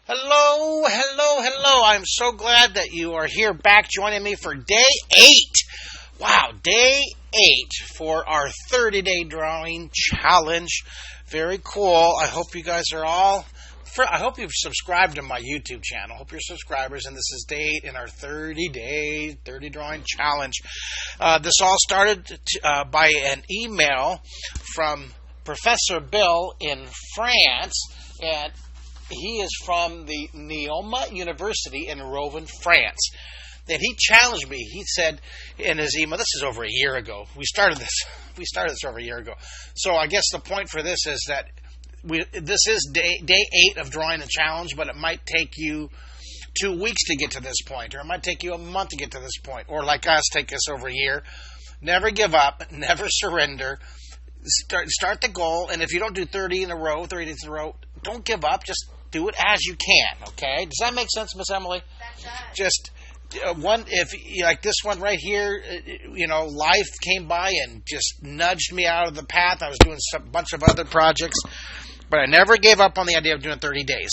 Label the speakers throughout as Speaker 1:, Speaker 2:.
Speaker 1: Hello, hello, hello. I'm so glad that you are here back joining me for day 8. Wow, day 8 for our 30-day drawing challenge. Very cool. I hope you guys are I hope you've subscribed to my YouTube channel. I hope you're subscribers, and this is day 8 in our 30 drawing challenge. This all started by an email from Professor Bill in France, and he is from the Neoma University in Rouen, France. And he challenged me. He said in his email, this is over a year ago. We started this over a year ago. So I guess the point for this is that this is day 8 of drawing a challenge, but it might take you 2 weeks to get to this point, or it might take you a month to get to this point, or like us, take us over a year. Never give up, never surrender. Start the goal, and if you don't do 30 days in a row, don't give up. Just do it as you can, okay? Does that make sense, Miss Emily?
Speaker 2: That does.
Speaker 1: Just if like this one right here, life came by and just nudged me out of the path. I was doing a bunch of other projects, but I never gave up on the idea of doing 30 days.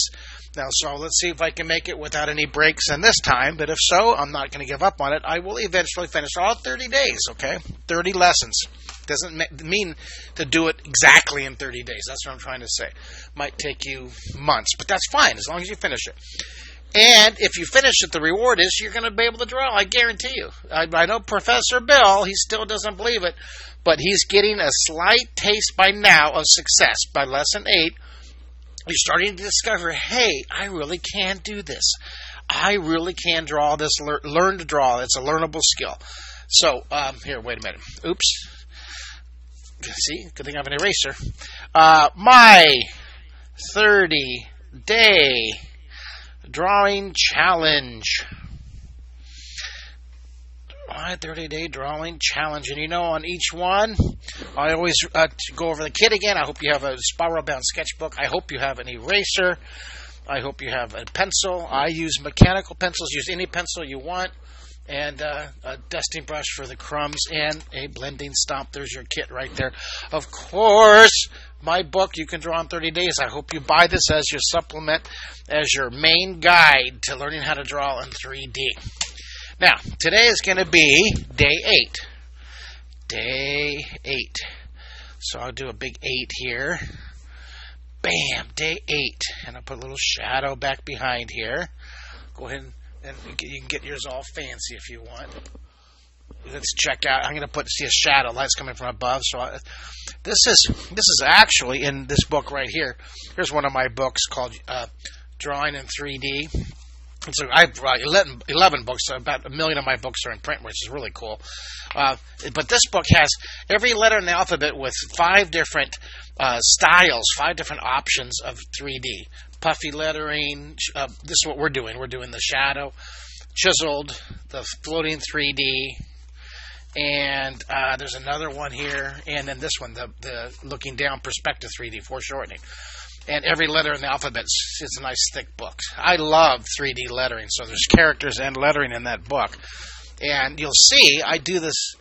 Speaker 1: Now, so let's see if I can make it without any breaks in this time. But if so, I'm not going to give up on it. I will eventually finish all 30 days, okay? 30 lessons. Doesn't mean to do it exactly in 30 days. That's what I'm trying to say. Might take you months, but that's fine as long as you finish it. And if you finish it, the reward is you're going to be able to draw. I guarantee you. I know Professor Bill, he still doesn't believe it, but he's getting a slight taste by now of success. By lesson 8, you're starting to discover, hey, I really can do this. I really can draw this, learn to draw. It's a learnable skill. So, here, wait a minute. Oops. See, good thing I have an eraser. My 30-day drawing challenge. My 30-day drawing challenge. And on each one, I always go over the kit again. I hope you have a spiral-bound sketchbook. I hope you have an eraser. I hope you have a pencil. I use mechanical pencils. Use any pencil you want. And a dusting brush for the crumbs, and a blending stump. There's your kit right there. Of course, my book, You Can Draw in 30 Days. I hope you buy this as your supplement, as your main guide to learning how to draw in 3D. Now, today is going to be day 8. Day 8. So I'll do a big 8 here. Bam, day 8. And I'll put a little shadow back behind here. Go ahead and you can get yours all fancy if you want. Let's check out. I'm going to see a shadow. Light's coming from above. So this is actually in this book right here. Here's one of my books called Drawing in 3D. So I've 11 books. So about 1 million of my books are in print, which is really cool. But this book has every letter in the alphabet with 5 different styles, 5 different options of 3D. Puffy lettering. This is what we're doing. We're doing the shadow, chiseled, the floating 3D, and there's another one here, and then this one, the looking down perspective 3D, foreshortening. And every letter in the alphabet is a nice thick book. I love 3D lettering, so there's characters and lettering in that book. And you'll see I do this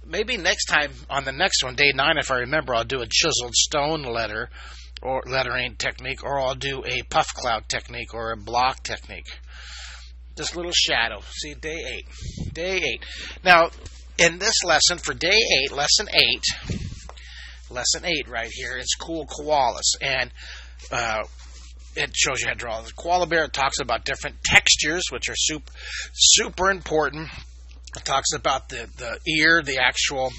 Speaker 1: maybe next time on the next one, day 9, if I remember, I'll do a chiseled stone letter or lettering technique, or I'll do a puff cloud technique or a block technique. This little shadow. See, day 8. Day 8. Now, in this lesson, for day 8, lesson 8 right here, it's cool koalas. And it shows you how to draw the koala bear. It talks about different textures, which are super important. It talks about the ear, the actual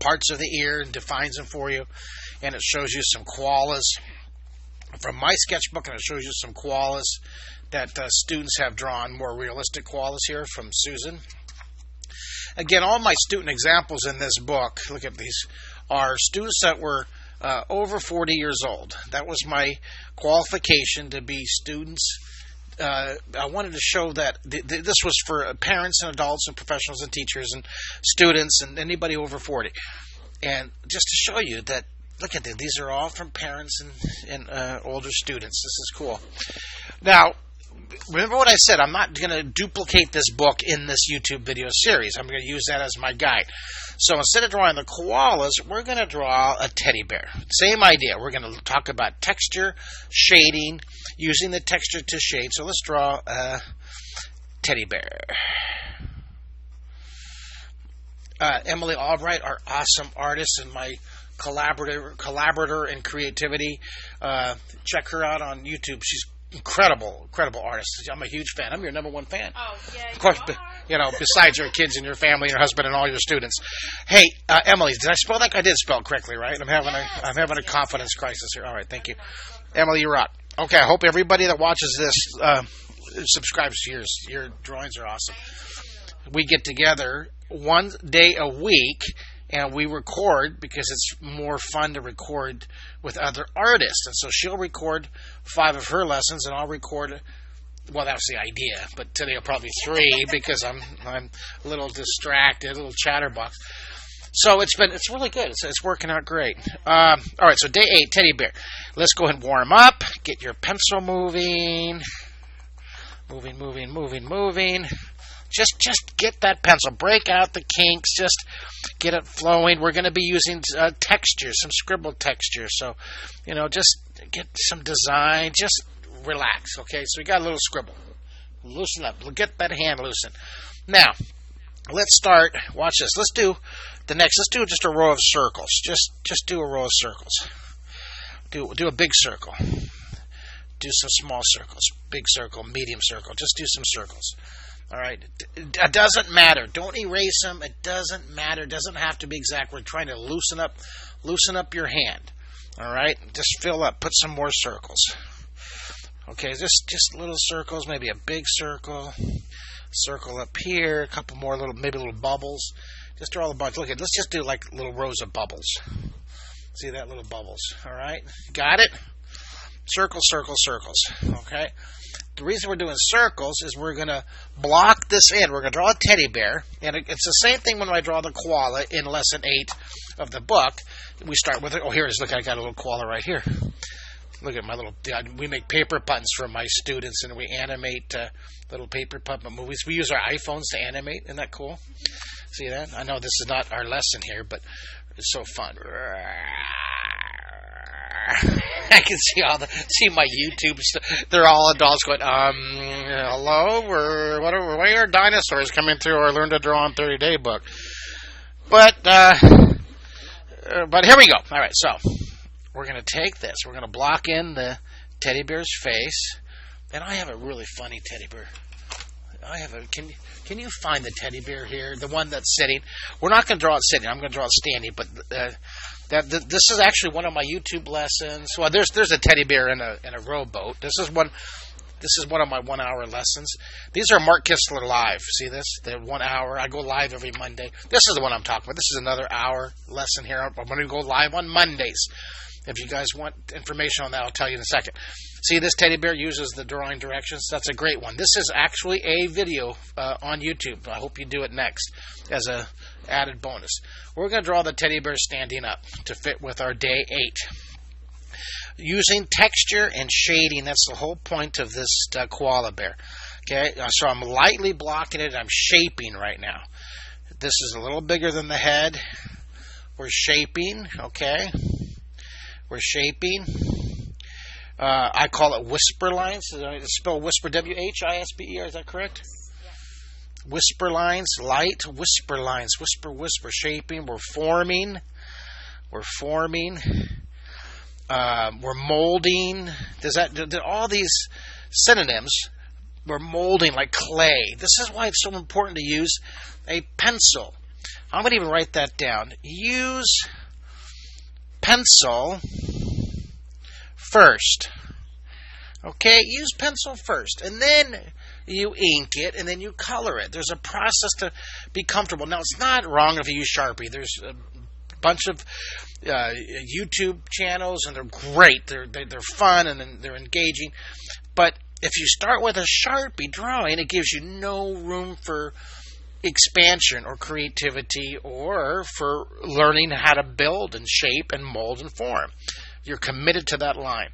Speaker 1: parts of the ear, and defines them for you. And it shows you some koalas from my sketchbook, and it shows you some koalas that students have drawn, more realistic koalas here from Susan. Again, all my student examples in this book, look at these, are students that were over 40 years old. That was my qualification to be students. I wanted to show that this was for parents and adults and professionals and teachers and students and anybody over 40. And just to show you that, look at them. These are all from parents and older students. This is cool. Now, remember what I said. I'm not going to duplicate this book in this YouTube video series. I'm going to use that as my guide. So instead of drawing the koalas, we're going to draw a teddy bear. Same idea. We're going to talk about texture, shading, using the texture to shade. So let's draw a teddy bear. Emily Albright, our awesome artist and my collaborator in creativity. Check her out on YouTube. She's incredible artist. I'm a huge fan. I'm your number one fan.
Speaker 2: Oh, yeah,
Speaker 1: of course, besides your kids and your family, your husband, and all your students. Hey, Emily, did I spell that? I did spell it correctly, right? I'm having a confidence crisis here. All right, thank you. Emily, you're up. Okay, I hope everybody that watches this subscribes to yours. Your drawings are awesome. We get together one day a week, and we record because it's more fun to record with other artists. And so she'll record 5 of her lessons, and I'll record, well, that was the idea, but today will probably 3 because I'm a little distracted, a little chatterbox. So it's really good. It's working out great. All right, so day 8, teddy bear. Let's go ahead and warm up. Get your pencil moving. Moving. Just get that pencil. Break out the kinks. Just get it flowing. We're going to be using textures, some scribble textures. So, just get some design. Just relax, okay? So we got a little scribble. Loosen up. Get that hand loosened. Now, let's start. Watch this. Let's do just a row of circles. Just do a row of circles. Do a big circle. Do some small circles. Big circle, medium circle. Just do some circles. All right. It doesn't matter. Don't erase them. It doesn't matter. It doesn't have to be exact. We're trying to loosen up your hand. All right. Just fill up. Put some more circles. Okay. Just little circles. Maybe a big circle. Circle up here. A couple more maybe little bubbles. Just draw a bunch. Look at. Let's just do like little rows of bubbles. See that, little bubbles. All right. Got it. Circles. Okay. The reason we're doing circles is we're going to block this in. We're going to draw a teddy bear, and it's the same thing when I draw the koala in lesson 8 of the book. We start with it. Oh, here it is. Look, I got a little koala right here. Look at my little. We make paper puppets for my students, and we animate little paper puppet movies. We use our iPhones to animate. Isn't that cool? See that? I know this is not our lesson here, but it's so fun. I can see my YouTube they're all adults going, hello, why are dinosaurs coming through our Learn to Draw in 30-day book? But here we go. All right, so we're going to take this. We're going to block in the teddy bear's face, and I have a really funny teddy bear. Can you find the teddy bear here? The one that's sitting. We're not going to draw it sitting. I'm going to draw it standing, but this is actually one of my YouTube lessons. Well, there's a teddy bear in a rowboat. This is one of my 1-hour lessons. These are Mark Kistler live. See this? They're 1 hour. I go live every Monday. This is the one I'm talking about. This is another hour lesson here. I'm going to go live on Mondays. If you guys want information on that, I'll tell you in a second. See, this teddy bear uses the drawing directions. That's a great one. This is actually a video on YouTube. I hope you do it next as a added bonus. We're going to draw the teddy bear standing up to fit with our day 8. Using texture and shading, that's the whole point of this koala bear. Okay, so I'm lightly blocking it. I'm shaping right now. This is a little bigger than the head. We're shaping, okay? We're shaping. I call it whisper lines. It's spelled whisper, W-H-I-S-P-E-R. Is that correct? Yeah. Whisper lines, light, whisper lines, whisper, shaping. We're forming. We're molding. All these synonyms, we're molding like clay. This is why it's so important to use a pencil. I'm going to even write that down. Use pencil first. Okay, use pencil first, and then you ink it, and then you color it. There's a process to be comfortable. Now, it's not wrong if you use Sharpie. There's a bunch of YouTube channels, and they're great. They're fun, and they're engaging. But if you start with a Sharpie drawing, it gives you no room for expansion or creativity or for learning how to build and shape and mold and form. You're committed to that line.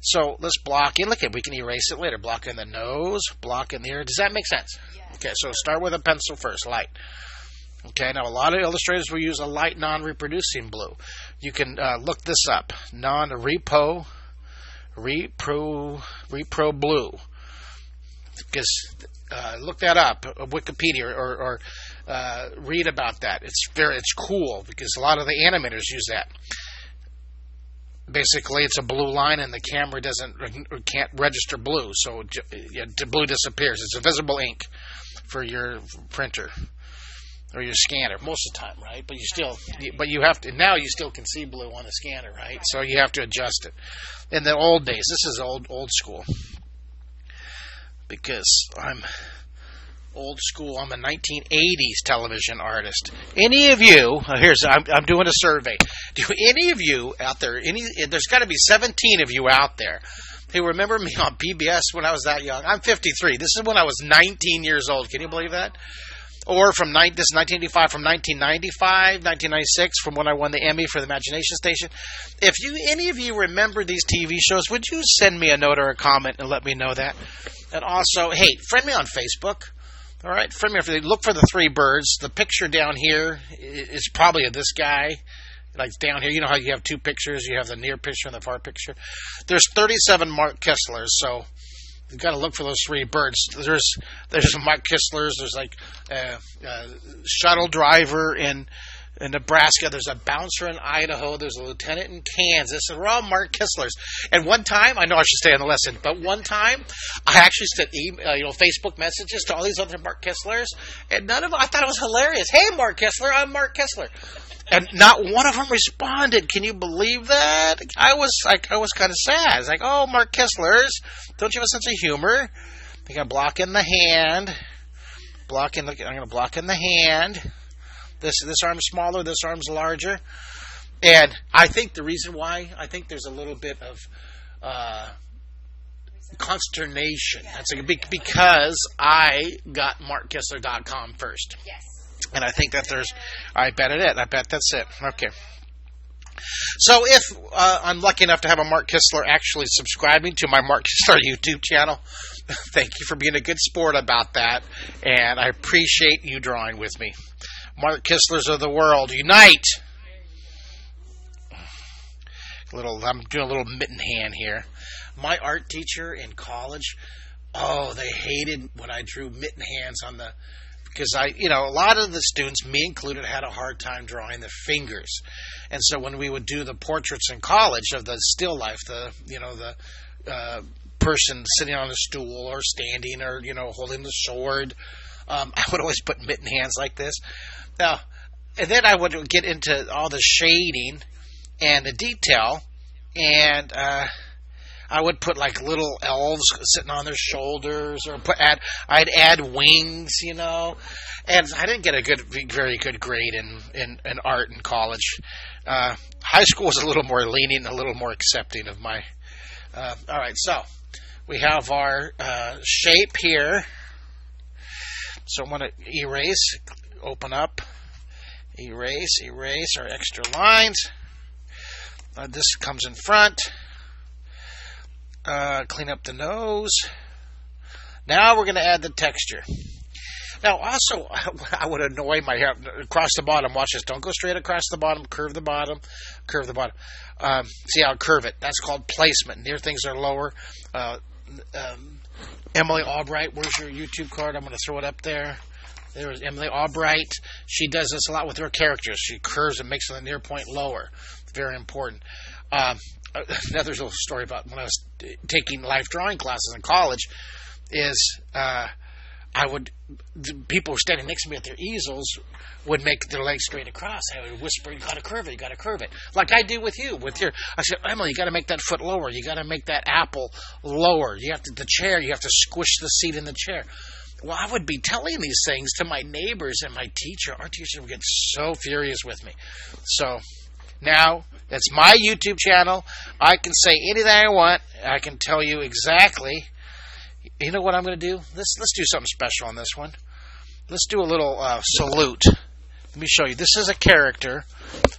Speaker 1: So let's block in. Look at, we can erase it later. Block in the nose, block in the ear. Does that make sense?
Speaker 2: Yes.
Speaker 1: Okay, so start with a pencil first, light. Okay, now a lot of illustrators will use a light non-reproducing blue. You can look this up, non-repro blue. Because look that up, Wikipedia, or read about that. It's cool because a lot of the animators use that. Basically, it's a blue line, and the camera can't register blue, so the blue disappears. It's a visible ink for your printer or your scanner most of the time, right? But you have to, now you still can see blue on a scanner, right? So you have to adjust it. In the old days, this is old school, because I'm old school. I'm a 1980s television artist. Any of you, I'm doing a survey. Do any of you out there, there's got to be 17 of you out there who remember me on PBS when I was that young? I'm 53. This is when I was 19 years old. Can you believe that? Or this is 1985, from 1995, 1996, from when I won the Emmy for the Imagination Station. If any of you remember these TV shows, would you send me a note or a comment and let me know that? And also, hey, friend me on Facebook. All right, friend me. Look for the three birds. The picture down here is probably of this guy. Like down here, you know how you have two pictures? You have the near picture and the far picture. There's 37 Mark Kistlers, so you've got to look for those three birds. There's Mark Kistlers. There's like a shuttle driver in Nebraska. There's a bouncer in Idaho. There's a lieutenant in Kansas. And we're all Mark Kistlers. And one time, I know I should stay on the lesson, but one time I actually sent Facebook messages to all these other Mark Kistlers, and none of them, I thought it was hilarious. Hey, Mark Kistler, I'm Mark Kistler. And not one of them responded. Can you believe that? I was kind of sad. I was like, oh, Mark Kistlers, don't you have a sense of humor? I got to block in the hand. I'm going to block in the hand. This arm's smaller, this arm's larger. And I think the reason why, I think there's a little bit of consternation. That's because I got markkistler.com first.
Speaker 2: Yes.
Speaker 1: And I think that I bet that's it. Okay. So if I'm lucky enough to have a Mark Kistler actually subscribing to my Mark Kistler YouTube channel, thank you for being a good sport about that. And I appreciate you drawing with me. Mark Kistlers of the world, unite! I'm doing a little mitten hand here. My art teacher in college, they hated when I drew mitten hands because a lot of the students, me included, had a hard time drawing their fingers. And so when we would do the portraits in college of the still life, the person sitting on a stool or standing or, holding the sword, I would always put mitten hands like this. Now, and then I would get into all the shading and the detail, and I would put like little elves sitting on their shoulders, or I'd add wings, and I didn't get a very good grade in art in college. High school was a little more lenient, a little more accepting of my. All right, so we have our shape here. So I'm going to erase, open up, erase our extra lines. This comes in front. Clean up the nose. Now we're going to add the texture. Now also, I would annoy my hair across the bottom. Watch this. Don't go straight across the bottom. Curve the bottom. Curve the bottom. See how I curve it? That's called placement. Near things are lower. Emily Albright, where's your YouTube card? I'm going to throw it up there. There's Emily Albright. She does this a lot with her characters. She curves and makes the near point lower. It's very important. Another little story about when I was taking life drawing classes in college is people were standing next to me at their easels would make their legs straight across. I would whisper, you got to curve it. Like I do with you. I said, Emily, you got to make that foot lower. You got to make that apple lower. You have to squish the seat in the chair. Well, I would be telling these things to my neighbors and my teacher. Our teacher would get so furious with me. So now it's my YouTube channel. I can say anything I want. I can tell you exactly. You know what I'm going to do? Let's do something special on this one. Let's do a little salute. Let me show you. This is a character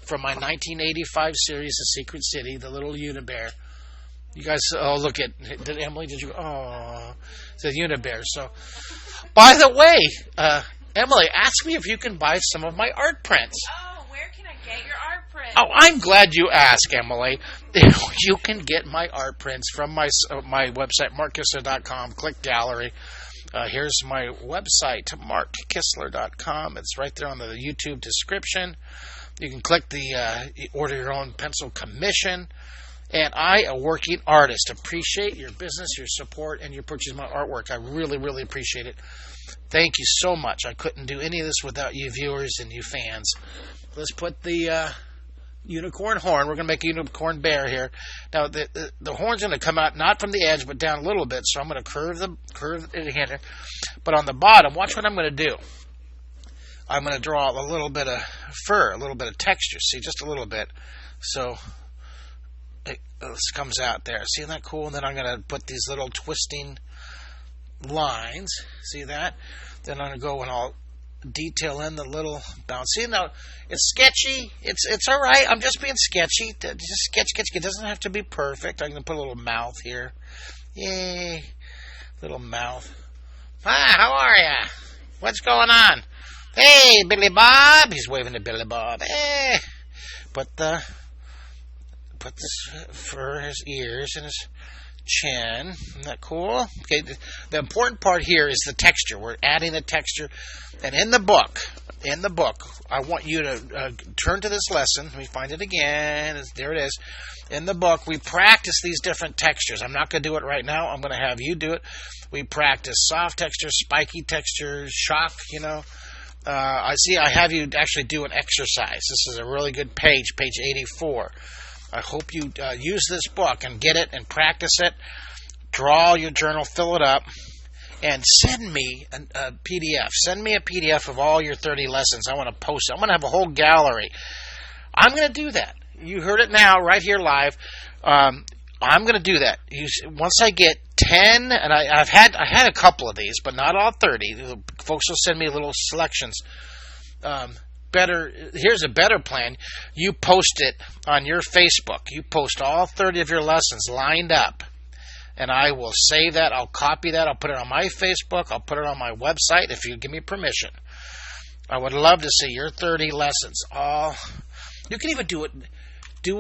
Speaker 1: from my 1985 series, The Secret City, the little Unibear. You guys, oh, look at, did Emily, did you, oh, it's a Unibear. So, by the way, Emily, ask me if you can buy some of my art prints.
Speaker 2: Oh, where can I get your art prints?
Speaker 1: Oh, I'm glad you asked, Emily. You can get my art prints from my website, markkistler.com. Click gallery. Here's my website, markkistler.com. It's right there on the YouTube description. You can click the order your own pencil commission. And I, a working artist, appreciate your business, your support, and your purchase of my artwork. I really, really appreciate it. Thank you so much. I couldn't do any of this without you viewers and you fans. Let's put the unicorn horn. We're going to make a unicorn bear here. Now, the horn's going to come out not from the edge, but down a little bit. So I'm going to curve it here. But on the bottom, watch what I'm going to do. I'm going to draw a little bit of fur, a little bit of texture. See, just a little bit. So this comes out there. See, isn't that cool? And then I'm going to put these little twisting lines. See that? Then I'm going to go and I'll detail in the little bounce. See, now, it's sketchy. It's all right. I'm just being sketchy. Just sketch. It doesn't have to be perfect. I'm going to put a little mouth here. Yay. Little mouth. Hi, how are ya? What's going on? Hey, Billy Bob. He's waving to Billy Bob. Hey. Put this fur, his ears, and his chin. Isn't that cool? Okay, the important part here is the texture. We're adding the texture. And in the book, I want you to turn to this lesson. Let me find it again. There it is. In the book, we practice these different textures. I'm not going to do it right now. I'm going to have you do it. We practice soft texture, spiky texture, shock, I have you actually do an exercise. This is a really good page 84. I hope you use this book and get it and practice it. Draw your journal, fill it up, and send me a PDF. Send me a PDF of all your 30 lessons. I want to post it. I'm going to have a whole gallery. I'm going to do that. You heard it now, right here live. I'm going to do that. Once I get 10, and I had a couple of these, but not all 30. Folks will send me little selections. Here's a better plan. You post it on your Facebook. You post all 30 of your lessons lined up. And I will save that. I'll copy that. I'll put it on my Facebook. I'll put it on my website if you give me permission. I would love to see your 30 lessons. You can even do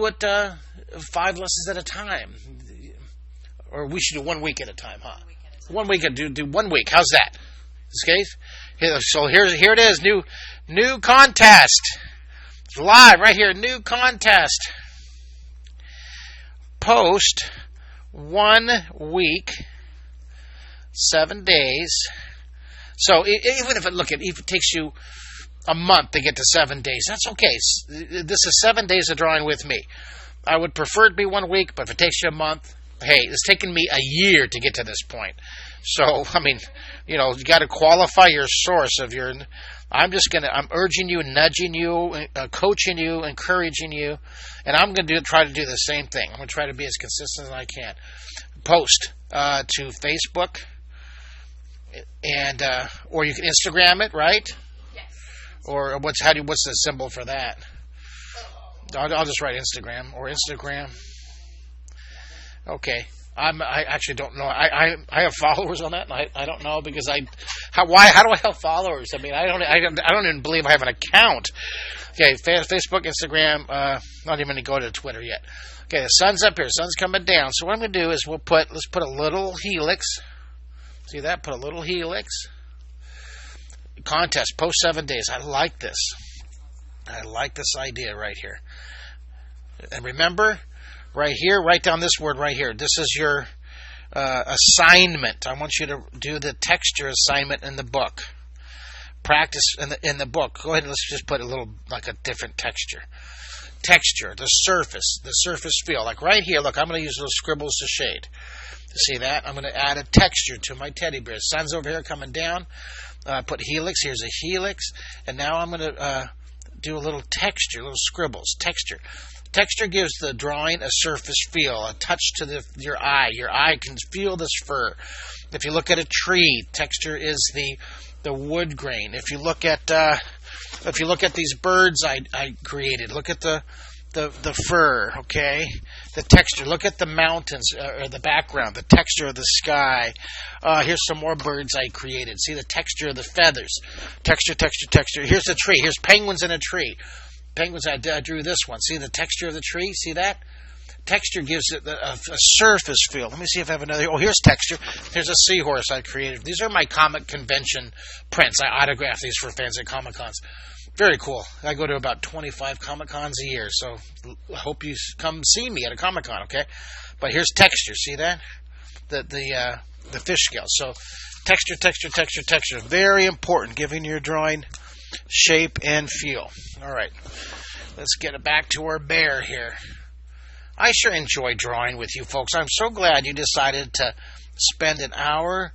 Speaker 1: it 5 lessons at a time. Or we should do 1 week at a time, huh? 1 week, do 1 week. How's that? Okay? So here it is. New contest. It's live right here. New contest. Post 1 week, 7 days. So even if it takes you a month to get to 7 days, that's okay. This is 7 days of drawing with me. I would prefer it to be 1 week, but if it takes you a month, hey, it's taken me a year to get to this point. So, you got to qualify your source of your. I'm urging you, nudging you, coaching you, encouraging you, and I'm going to try to do the same thing. I'm going to try to be as consistent as I can. Post to Facebook, and or you can Instagram it, right?
Speaker 2: Yes.
Speaker 1: Or what's the symbol for that? I'll just write Instagram or Instagram. Okay. I actually don't know. I have followers on that, and I don't know because how do I have followers? I don't even believe I have an account. Okay, Facebook, Instagram. Not even going to go to Twitter yet. Okay, the sun's up here. The sun's coming down. So what I'm going to do is let's put a little helix. See that? Put a little helix. Contest. Post 7 days. I like this. I like this idea right here. And remember. Right here, write down this word right here. This is your assignment. I want you to do the texture assignment in the book. Practice in the book. Go ahead and let's just put a little, like a different texture. Texture, the surface feel. Like right here, look, I'm going to use little scribbles to shade. See that? I'm going to add a texture to my teddy bear. Sun's over here coming down. Put helix. Here's a helix. And now I'm going to do a little texture, little scribbles. Texture. Texture gives the drawing a surface feel, a touch to your eye. Your eye can feel this fur. If you look at a tree, texture is the wood grain. If you look at these birds I created, look at the the fur, okay? The texture. Look at the mountains or the background, the texture of the sky. Here's some more birds I created. See the texture of the feathers. Texture, texture, texture. Here's a tree. Here's penguins in a tree. Penguins, I drew this one. See the texture of the tree? See that? Texture gives it a surface feel. Let me see if I have another. Oh, here's texture. Here's a seahorse I created. These are my comic convention prints. I autograph these for fans at Comic-Cons. Very cool. I go to about 25 Comic-Cons a year, so I hope you come see me at a Comic-Con, okay? But here's texture. See that? The fish scale. So texture, texture, texture, texture. Very important, giving your drawing shape and feel. All right. Let's get it back to our bear here. I sure enjoy drawing with you folks. I'm so glad you decided to spend an hour.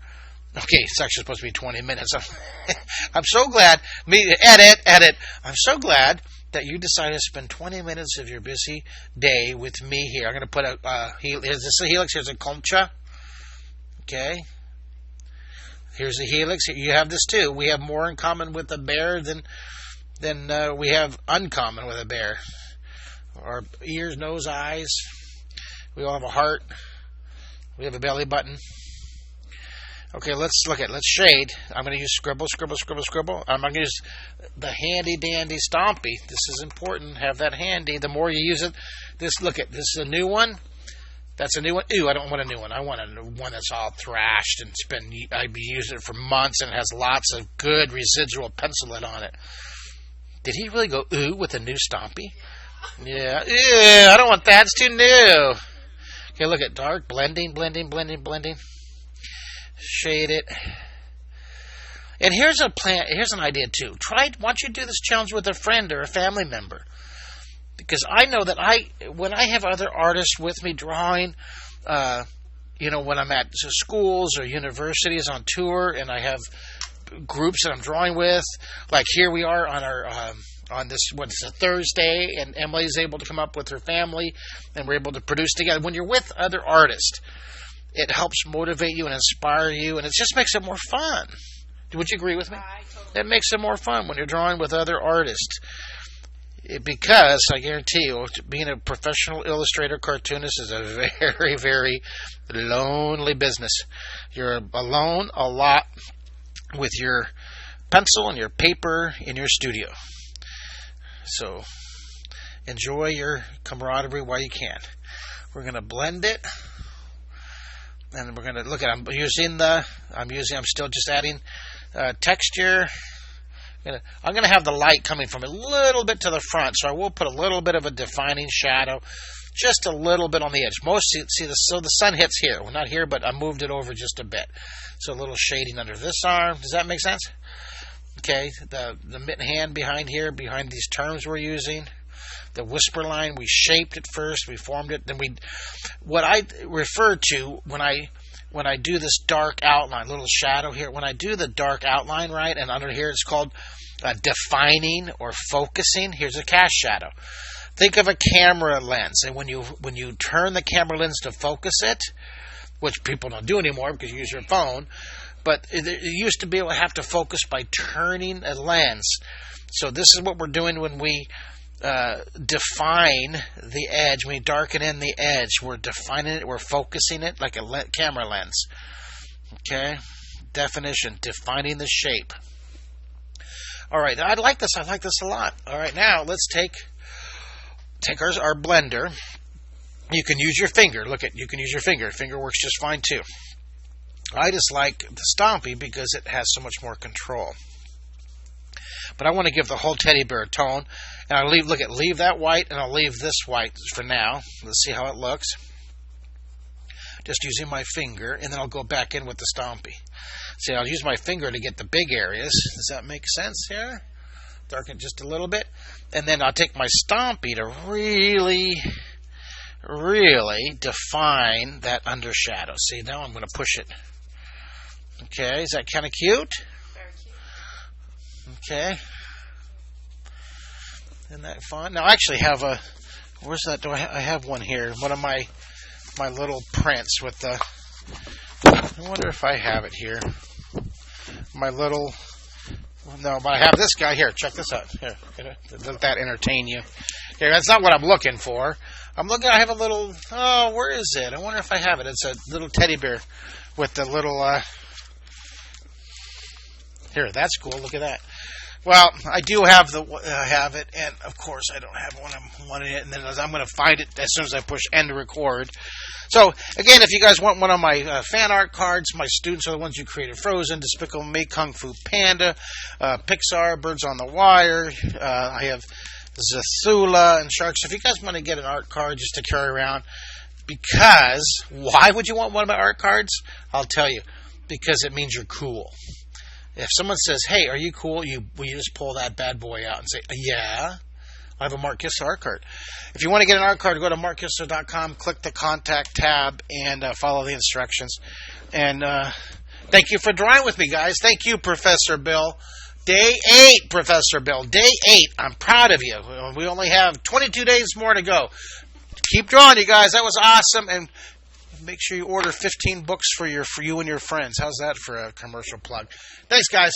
Speaker 1: Okay, it's actually supposed to be 20 minutes. I'm so glad. Edit. I'm so glad that you decided to spend 20 minutes of your busy day with me here. I'm going to put is this a helix? Here's a concha. Okay. Here's a helix. You have this too. We have more in common with a bear than we have uncommon with a bear. Our ears, nose, eyes. We all have a heart. We have a belly button. Okay, let's look at it. Let's shade. I'm going to use scribble. I'm going to use the handy dandy Stompy. This is important. Have that handy. The more you use it, this is a new one. That's a new one. Ew, I don't want a new one. I want a one that's all thrashed and I'd be using it for months and it has lots of good residual pencil lead on it. Did he really go ooh with a new Stompy? Yeah. Ew, I don't want that. It's too new. Okay, look at dark. Blending. Shade it. And here's a plan. Here's an idea too. Why don't you do this challenge with a friend or a family member? Because I know that when I have other artists with me drawing, when I'm at schools or universities on tour, and I have groups that I'm drawing with, like here we are on our on this what's a Thursday, and Emily's able to come up with her family, and we're able to produce together. When you're with other artists, it helps motivate you and inspire you, and it just makes it more fun. Would you agree with me? It makes it more fun when you're drawing with other artists. Because, I guarantee you, being a professional illustrator cartoonist is a very, very lonely business. You're alone a lot with your pencil and your paper in your studio. So, enjoy your camaraderie while you can. We're going to blend it. And we're going to look at I'm still just adding texture. I'm going to have the light coming from a little bit to the front, so I will put a little bit of a defining shadow, just a little bit on the edge. So the sun hits here. Well, not here, but I moved it over just a bit. So a little shading under this arm. Does that make sense? Okay, the mitten hand behind here, behind these terms we're using. The whisper line, we shaped it first, we formed it, then what I refer to when I do this dark outline, little shadow here, when I do the dark outline, right, and under here it's called defining or focusing. Here's a cast shadow. Think of a camera lens, and when you turn the camera lens to focus it, which people don't do anymore because you use your phone, but it used to be able to have to focus by turning a lens. So this is what we're doing when we define the edge. When we darken in the edge, we're defining it, we're focusing it like a camera lens. Okay? Definition, defining the shape. All right, I like this a lot. All right, now let's take our blender. You can use your finger. You can use your finger. Finger works just fine too. I just like the Stompy because it has so much more control. But I want to give the whole teddy bear a tone. And I'll leave that white, and I'll leave this white for now. Let's see how it looks. Just using my finger, and then I'll go back in with the Stompy. See, I'll use my finger to get the big areas. Does that make sense here? Darken just a little bit. And then I'll take my Stompy to really, really define that undershadow. See, now I'm going to push it. Okay, is that kind of cute?
Speaker 2: Very cute.
Speaker 1: Okay. Isn't that fun? Now, I actually have where's that? I have one here. One of my little prints with the, I wonder if I have it here. My little No, but I have this guy here. Check this out. Here, let that entertain you. Here, that's not what I'm looking for. I have a little. Oh, where is it? I wonder if I have it. It's a little teddy bear with the little. Here, that's cool. Look at that. Well, I do have have it, and of course I don't have one. I'm wanting it, and then I'm going to find it as soon as I push end to record. So again, if you guys want one of my fan art cards, my students are the ones who created Frozen, Despicable Me, Kung Fu Panda, Pixar, Birds on the Wire. I have Zathula and Sharks. If you guys want to get an art card just to carry around, because why would you want one of my art cards? I'll tell you, because it means you're cool. If someone says, "Hey, are you cool?" You just pull that bad boy out and say, "Yeah, I have a Mark Kistler art card." If you want to get an art card, go to markkistler.com, click the contact tab, and follow the instructions. And thank you for drawing with me, guys. Thank you, Professor Bill. Day 8, Professor Bill. Day 8. I'm proud of you. We only have 22 days more to go. Keep drawing, you guys. That was awesome. And make sure you order 15 books for you and your friends. How's that for a commercial plug? Thanks, guys.